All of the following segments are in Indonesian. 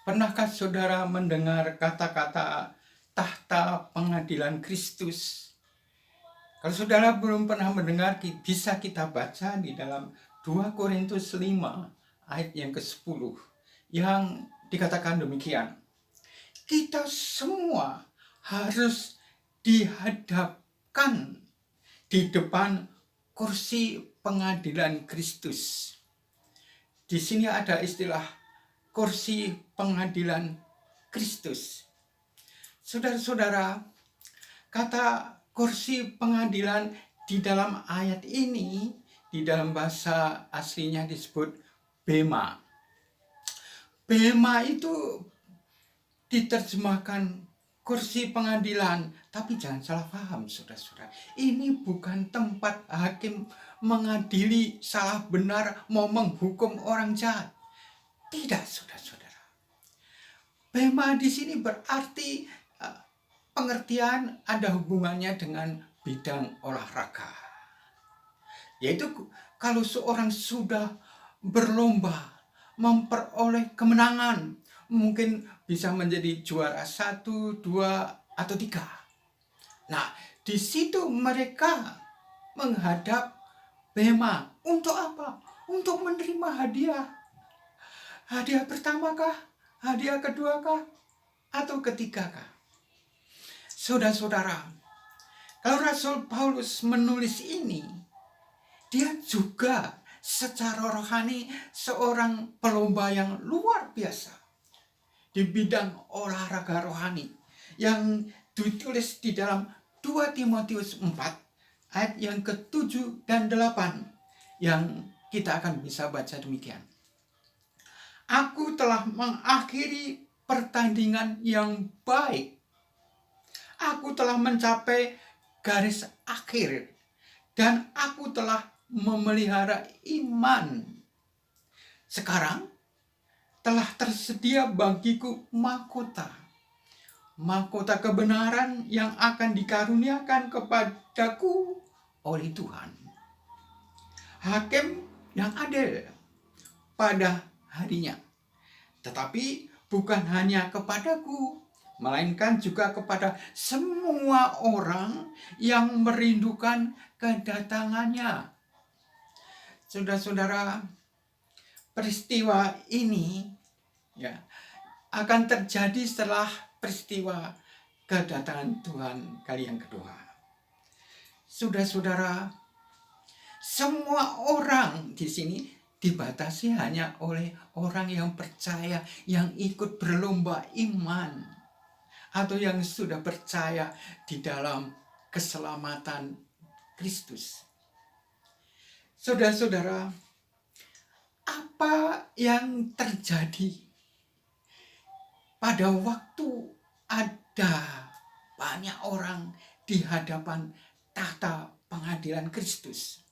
Pernahkah saudara mendengar kata-kata tahta pengadilan Kristus? Kalau saudara belum pernah mendengar, bisa kita baca di dalam 2 Korintus 5 ayat yang ke-10 yang dikatakan demikian. Kita semua harus dihadapkan di depan kursi pengadilan Kristus. Di sini ada istilah kursi pengadilan Kristus. Saudara-saudara, kata kursi pengadilan di dalam ayat ini, di dalam bahasa aslinya disebut bema. Bema itu diterjemahkan kursi pengadilan, tapi jangan salah paham, saudara-saudara. Ini bukan tempat hakim mengadili salah benar, mau menghukum orang jahat. Tidak, saudara-saudara. Bema di sini berarti pengertian ada hubungannya dengan bidang olahraga. Yaitu kalau seorang sudah berlomba memperoleh kemenangan, mungkin bisa menjadi juara 1, 2, atau 3. Nah, di situ mereka menghadap bema. Untuk apa? Untuk menerima hadiah. Hadiah pertama kah? Hadiah kedua kah? Atau ketiga kah? Saudara-saudara, kalau Rasul Paulus menulis ini, dia juga secara rohani seorang pelomba yang luar biasa di bidang olahraga rohani yang ditulis di dalam 2 Timotius 4 ayat yang ke-7 dan 8 yang kita akan bisa baca demikian. Aku telah mengakhiri pertandingan yang baik. Aku telah mencapai garis akhir dan aku telah memelihara iman. Sekarang telah tersedia bagiku mahkota kebenaran yang akan dikaruniakan kepadaku oleh Tuhan, hakim yang adil pada harinya. Tetapi bukan hanya kepadaku, melainkan juga kepada semua orang yang merindukan kedatangannya. Saudara-saudara, peristiwa ini akan terjadi setelah peristiwa kedatangan Tuhan kali yang kedua. Saudara-saudara, semua orang di sini dibatasi hanya oleh orang yang percaya, yang ikut berlomba iman, atau yang sudah percaya di dalam keselamatan Kristus. Saudara-saudara, apa yang terjadi pada waktu ada banyak orang di hadapan tahta pengadilan Kristus?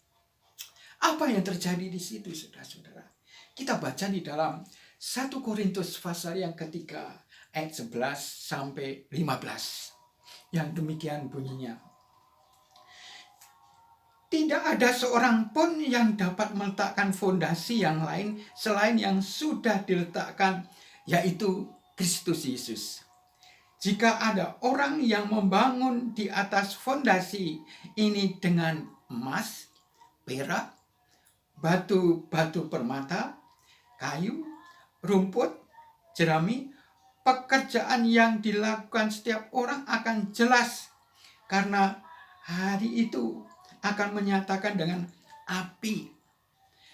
Apa yang terjadi di situ, saudara-saudara? Kita baca di dalam 1 Korintus pasal yang ketiga ayat 11 sampai 15. Yang demikian bunyinya. Tidak ada seorang pun yang dapat meletakkan fondasi yang lain selain yang sudah diletakkan, yaitu Kristus Yesus. Jika ada orang yang membangun di atas fondasi ini dengan emas, perak, batu-batu permata, kayu, rumput, jerami, pekerjaan yang dilakukan setiap orang akan jelas, karena hari itu akan menyatakan dengan api.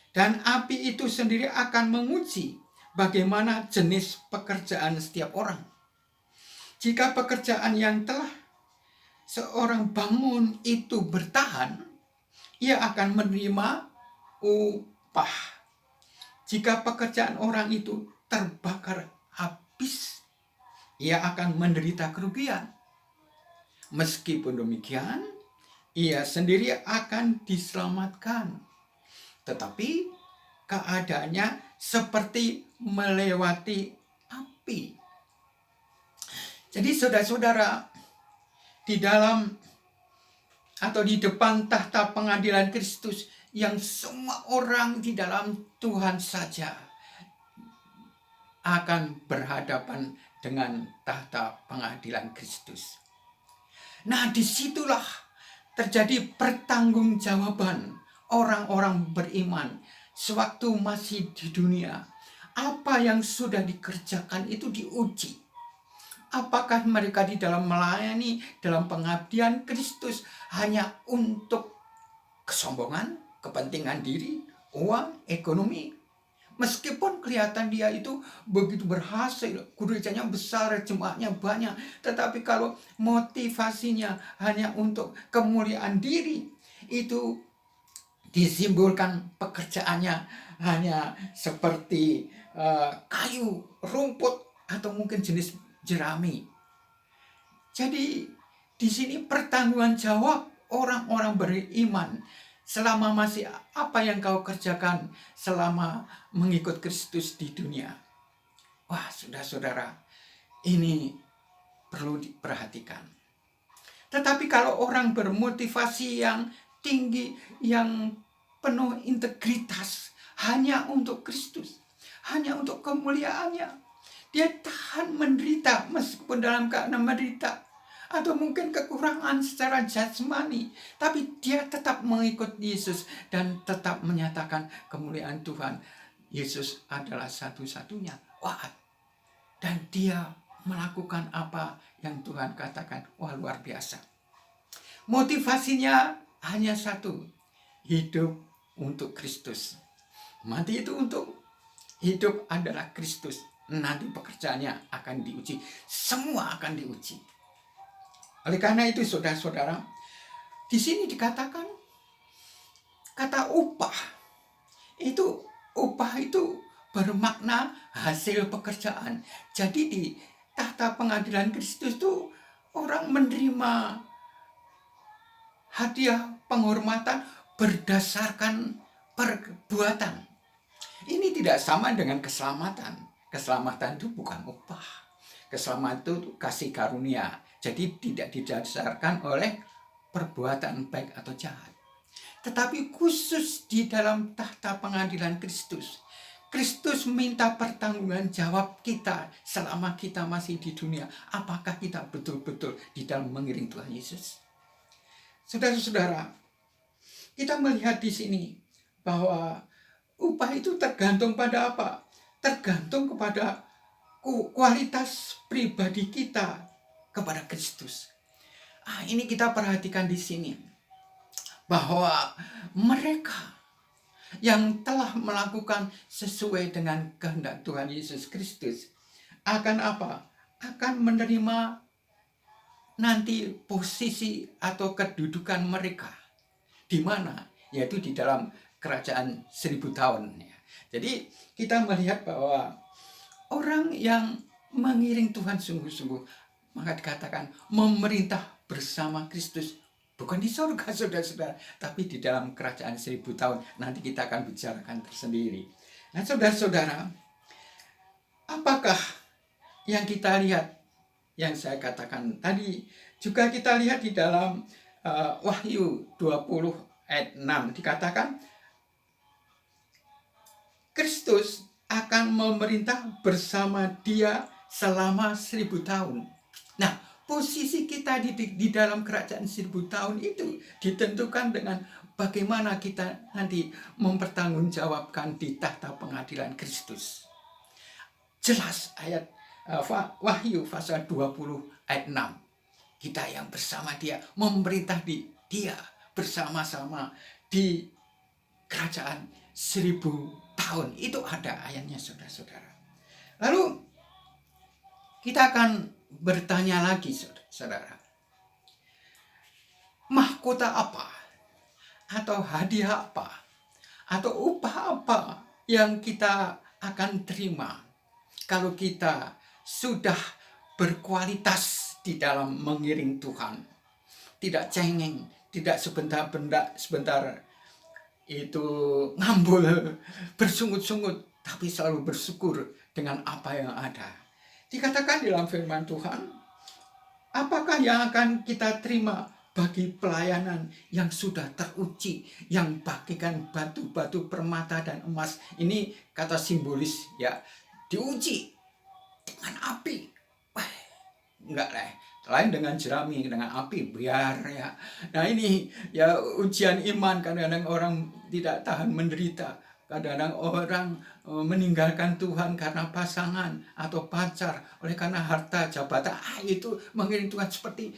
Dan api itu sendiri akan menguji bagaimana jenis pekerjaan setiap orang. Jika pekerjaan yang telah seorang bangun itu bertahan, ia akan menerima upah. Jika pekerjaan orang itu terbakar habis, ia akan menderita kerugian. Meskipun demikian, ia sendiri akan diselamatkan, tetapi keadaannya seperti melewati api. Jadi saudara-saudara, di dalam atau di depan tahta pengadilan Kristus yang semua orang di dalam Tuhan saja akan berhadapan dengan tahta pengadilan Kristus. Nah, disitulah terjadi pertanggungjawaban orang-orang beriman sewaktu masih di dunia. Apa yang sudah dikerjakan itu diuji. Apakah mereka di dalam melayani, dalam pengabdian Kristus hanya untuk kesombongan, kepentingan diri, uang, ekonomi? Meskipun kelihatan dia itu begitu berhasil, gerejanya besar, jemaatnya banyak, tetapi kalau motivasinya hanya untuk kemuliaan diri, itu disimbolkan pekerjaannya hanya seperti kayu, rumput, atau mungkin jenis jerami. Jadi di sini pertanggungan jawab orang-orang beriman selama masih apa yang kau kerjakan selama mengikut Kristus di dunia. Wah, saudara-saudara, ini perlu diperhatikan. Tetapi kalau orang bermotivasi yang tinggi, yang penuh integritas, hanya untuk Kristus, hanya untuk kemuliaannya, dia tahan menderita meskipun dalam keadaan menderita, atau mungkin kekurangan secara jasmani, tapi dia tetap mengikut Yesus dan tetap menyatakan kemuliaan Tuhan. Yesus adalah satu-satunya. Wah, dan dia melakukan apa yang Tuhan katakan. Wah, luar biasa. Motivasinya hanya satu, hidup untuk Kristus. Mati itu untuk, hidup adalah Kristus. Nanti pekerjaannya akan diuji, semua akan diuji. Oleh karena itu, saudara-saudara, di sini dikatakan kata upah itu bermakna hasil pekerjaan. Jadi di tahta pengadilan Kristus itu orang menerima hadiah penghormatan berdasarkan perbuatan. Ini tidak sama dengan keselamatan. Keselamatan itu bukan upah. Keselamatan itu kasih karunia. Jadi tidak didasarkan oleh perbuatan baik atau jahat. Tetapi khusus di dalam tahta pengadilan Kristus, Kristus minta pertanggungan jawab kita selama kita masih di dunia. Apakah kita betul-betul di dalam mengiring Tuhan Yesus? Saudara-saudara, kita melihat di sini bahwa upah itu tergantung pada apa? Tergantung kepada kualitas pribadi kita kepada Kristus. Ini kita perhatikan di sini bahwa mereka yang telah melakukan sesuai dengan kehendak Tuhan Yesus Kristus akan apa? Akan menerima nanti posisi atau kedudukan mereka di mana? Yaitu di dalam kerajaan 1000 tahun. Jadi kita melihat bahwa orang yang mengiring Tuhan sungguh-sungguh, maka dikatakan memerintah bersama Kristus, bukan di surga, saudara-saudara, tapi di dalam kerajaan 1000 tahun. Nanti kita akan bicarakan tersendiri. Nah, saudara-saudara, apakah yang kita lihat, yang saya katakan tadi, juga kita lihat di dalam Wahyu 20 ayat 6, dikatakan Kristus akan memerintah bersama dia selama 1000 tahun. Nah, posisi kita di dalam kerajaan 1000 tahun itu ditentukan dengan bagaimana kita nanti mempertanggungjawabkan di tahta pengadilan Kristus. Jelas ayat Wahyu pasal 20 ayat 6. Kita yang bersama dia, memerintah di dia bersama-sama di kerajaan 1000 tahun. Itu ada ayatnya, saudara-saudara. Lalu kita akan bertanya lagi, saudara. Mahkota apa? Atau hadiah apa? Atau upah apa yang kita akan terima kalau kita sudah berkualitas di dalam mengiring Tuhan? Tidak cengeng, tidak sebentar itu ngambul, bersungut-sungut, tapi selalu bersyukur dengan apa yang ada. Dikatakan dalam firman Tuhan, apakah yang akan kita terima bagi pelayanan yang sudah teruji, yang bagikan batu-batu permata dan emas. Ini kata simbolis, ya, diuji dengan api. Wah, enggak lah. Lain dengan jerami, dengan api, biar ya. Nah ini ya ujian iman, kadang-kadang orang tidak tahan menderita. Kadang-kadang orang meninggalkan Tuhan karena pasangan atau pacar, oleh karena harta jabatan. Itu mengiring Tuhan seperti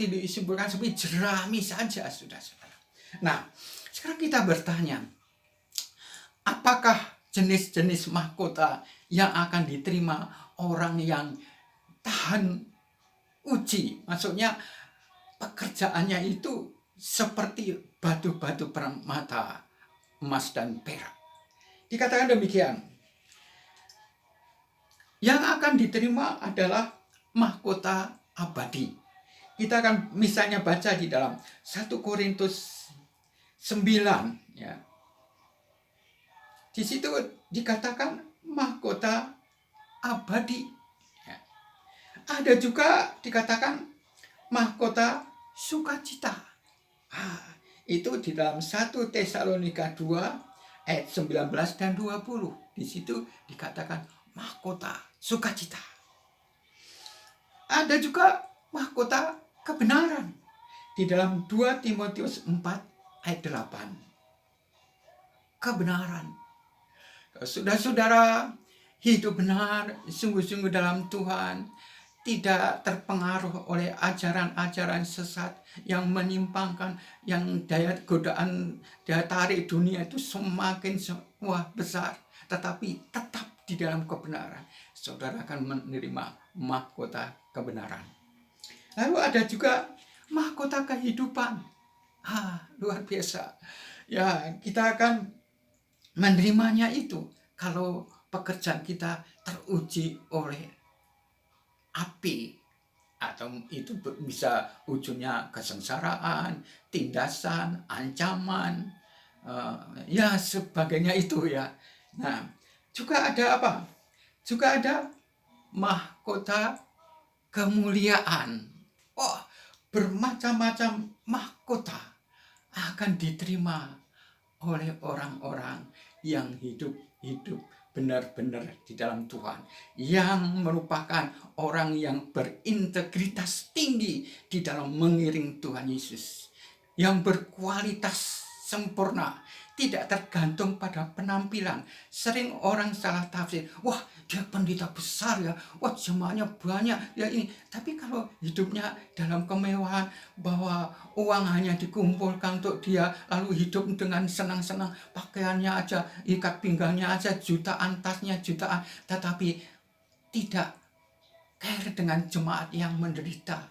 disimpulkan seperti jerami saja, saudara-saudara. Nah, sekarang kita bertanya, apakah jenis-jenis mahkota yang akan diterima orang yang tahan uji? Maksudnya pekerjaannya itu seperti batu-batu permata, emas dan perak. Dikatakan demikian, yang akan diterima adalah mahkota abadi. Kita akan misalnya baca di dalam 1 Korintus 9 ya. Di situ dikatakan mahkota abadi. Ya. Ada juga dikatakan mahkota sukacita. Itu di dalam 1 Tesalonika 2 ayat 19 dan 20. Di situ dikatakan mahkota sukacita. Ada juga mahkota kebenaran di dalam 2 Timotius 4 ayat 8. Kebenaran. Saudara-saudara hidup benar, sungguh-sungguh dalam Tuhan, tidak terpengaruh oleh ajaran-ajaran sesat yang menyimpangkan, yang daya godaan, daya tarik dunia itu semakin besar, tetapi tetap di dalam kebenaran, saudara akan menerima mahkota kebenaran. Lalu ada juga mahkota kehidupan. Luar biasa. Ya, kita akan menerimanya itu kalau pekerjaan kita teruji oleh api, atau itu bisa ujungnya kesengsaraan, tindasan, ancaman, ya sebagainya itu ya. Nah, juga ada apa? Juga ada mahkota kemuliaan. Bermacam-macam mahkota akan diterima oleh orang-orang yang hidup benar-benar di dalam Tuhan, yang merupakan orang yang berintegritas tinggi di dalam mengiring Tuhan Yesus, yang berkualitas sempurna, tidak tergantung pada penampilan. Sering orang salah tafsir, wah dia pendeta besar ya, wah jemaahnya banyak ya ini. Tapi kalau hidupnya dalam kemewahan, bahwa uang hanya dikumpulkan untuk dia, lalu hidup dengan senang-senang, pakaiannya aja, ikat pinggangnya aja jutaan, tasnya jutaan, tetapi tidak care dengan jemaat yang menderita.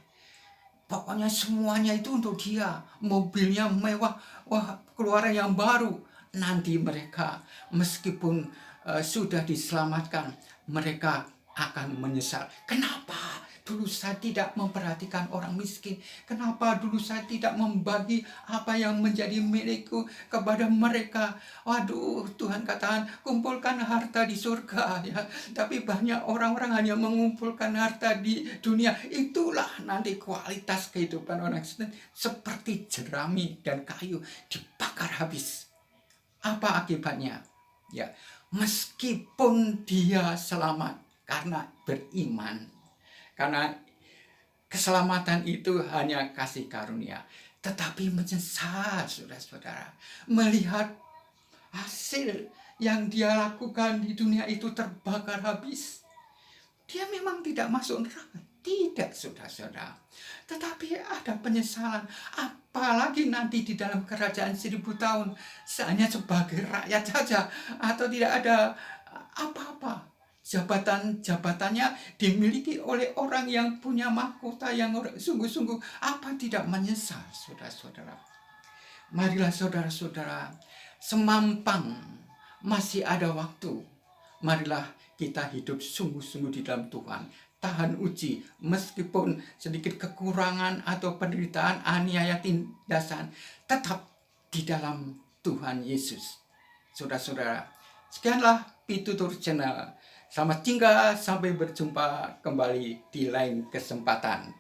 Pokoknya semuanya itu untuk dia, mobilnya mewah, wah keluaran yang baru. Nanti mereka meskipun sudah diselamatkan, mereka akan menyesal. Kenapa dulu saya tidak memperhatikan orang miskin? Kenapa dulu saya tidak membagi apa yang menjadi milikku kepada mereka? Waduh, Tuhan katakan kumpulkan harta di surga ya. Tapi banyak orang-orang hanya mengumpulkan harta di dunia. Itulah nanti kualitas kehidupan orang seperti jerami dan kayu dibakar habis. Apa akibatnya? Ya, meskipun dia selamat karena beriman, karena keselamatan itu hanya kasih karunia, tetapi menyesal, saudara-saudara, melihat hasil yang dia lakukan di dunia itu terbakar habis. Dia memang tidak masuk neraka, tidak, saudara-saudara, tetapi ada penyesalan. Apalagi nanti di dalam kerajaan 1000 tahun, hanya sebagai rakyat saja, atau tidak ada apa-apa. Jabatannya dimiliki oleh orang yang punya mahkota yang sungguh-sungguh, apa tidak menyesal, saudara-saudara? Marilah saudara-saudara, semampang masih ada waktu, marilah kita hidup sungguh-sungguh di dalam Tuhan, tahan uji, meskipun sedikit kekurangan atau penderitaan, aniaya, tindasan, tetap di dalam Tuhan Yesus. Saudara-saudara, sekianlah Pitutur Channel. Selamat tinggal, sampai berjumpa kembali di lain kesempatan.